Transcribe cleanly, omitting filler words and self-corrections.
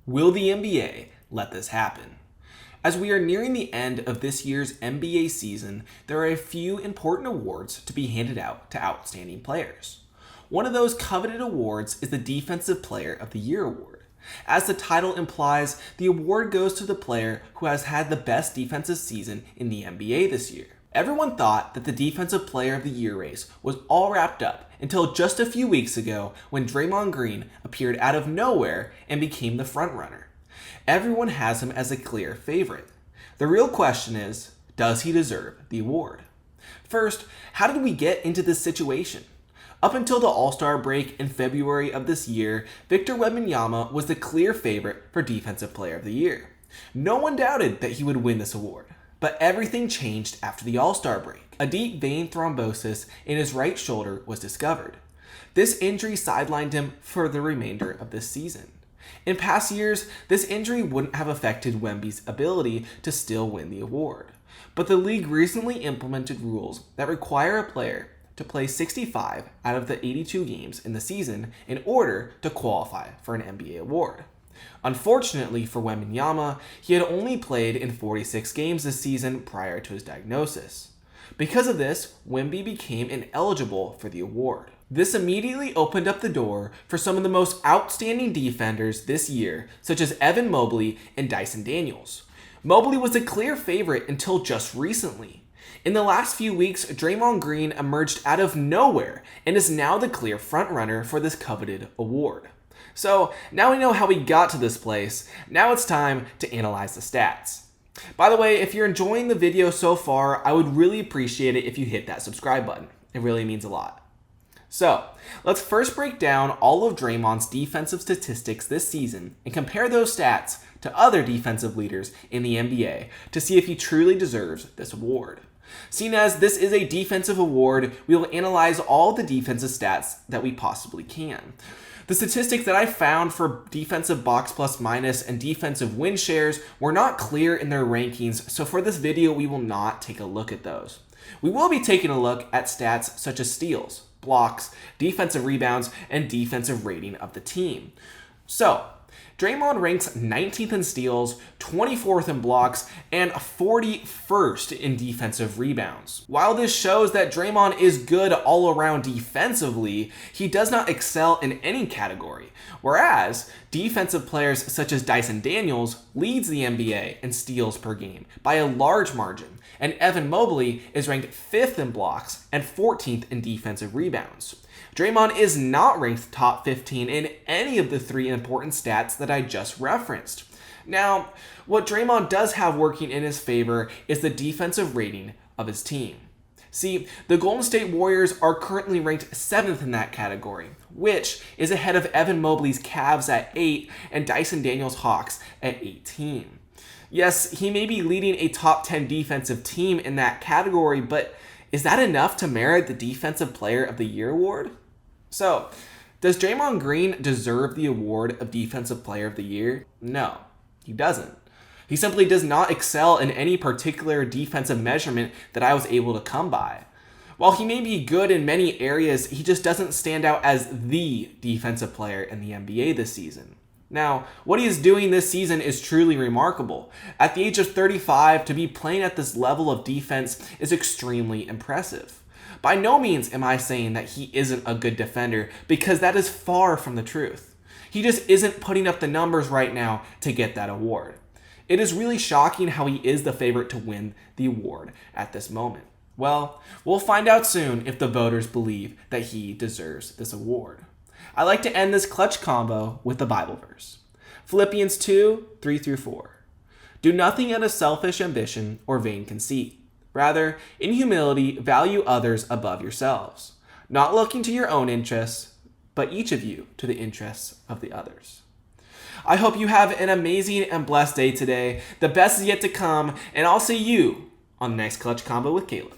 Will the NBA let this happen? As we are nearing the end of this year's NBA season, there are a few important awards to be handed out to outstanding players. One of those coveted awards is the Defensive Player of the Year award. As the title implies, the award goes to the player who has had the best defensive season in the NBA this year. Everyone thought that the Defensive Player of the Year race was all wrapped up until just a few weeks ago when Draymond Green appeared out of nowhere and became the frontrunner. Everyone has him as a clear favorite. The real question is, does he deserve the award? First, how did we get into this situation? Up until the All-Star break in February of this year, Victor Wembanyama was the clear favorite for Defensive Player of the Year. No one doubted that he would win this award. But everything changed after the All-Star break. A deep vein thrombosis in his right shoulder was discovered. This injury sidelined him for the remainder of this season. In past years, this injury wouldn't have affected Wemby's ability to still win the award. But the league recently implemented rules that require a player to play 65 out of the 82 games in the season in order to qualify for an NBA award. Unfortunately for Wembanyama, he had only played in 46 games this season prior to his diagnosis. Because of this, Wemby became ineligible for the award. This immediately opened up the door for some of the most outstanding defenders this year, such as Evan Mobley and Dyson Daniels. Mobley was a clear favorite until just recently. In the last few weeks, Draymond Green emerged out of nowhere and is now the clear frontrunner for this coveted award. So now we know how we got to this place. Now it's time to analyze the stats. By the way, if you're enjoying the video so far, I would really appreciate it if you hit that subscribe button. It really means a lot. So let's first break down all of Draymond's defensive statistics this season and compare those stats to other defensive leaders in the NBA to see if he truly deserves this award. Seeing as this is a defensive award, we will analyze all the defensive stats that we possibly can. The statistics that I found for defensive box plus minus and defensive win shares were not clear in their rankings, so for this video we will not take a look at those. We will be taking a look at stats such as steals, blocks, defensive rebounds, and defensive rating of the team. So, Draymond ranks 19th in steals, 24th in blocks, and 41st in defensive rebounds. While this shows that Draymond is good all around defensively, he does not excel in any category. Whereas, defensive players such as Dyson Daniels leads the NBA in steals per game by a large margin, and Evan Mobley is ranked 5th in blocks and 14th in defensive rebounds. Draymond is not ranked top 15 in any of the three important stats that I just referenced. Now, what Draymond does have working in his favor is the defensive rating of his team. See, the Golden State Warriors are currently ranked 7th in that category, which is ahead of Evan Mobley's Cavs at 8 and Dyson Daniels' Hawks at 18. Yes, he may be leading a top 10 defensive team in that category, but is that enough to merit the Defensive Player of the Year award? So, does Draymond Green deserve the award of Defensive Player of the Year? No, he doesn't. He simply does not excel in any particular defensive measurement that I was able to come by. While he may be good in many areas, he just doesn't stand out as the defensive player in the NBA this season. Now, what he is doing this season is truly remarkable. At the age of 35, to be playing at this level of defense is extremely impressive. By no means am I saying that he isn't a good defender, because that is far from the truth. He just isn't putting up the numbers right now to get that award. It is really shocking how he is the favorite to win the award at this moment. Well, we'll find out soon if the voters believe that he deserves this award. I like to end this clutch combo with the Bible verse. Philippians 2:3-4. Do nothing out of selfish ambition or vain conceit. Rather, in humility, value others above yourselves, not looking to your own interests, but each of you to the interests of the others. I hope you have an amazing and blessed day today. The best is yet to come, and I'll see you on the next Clutch Combo with Caleb.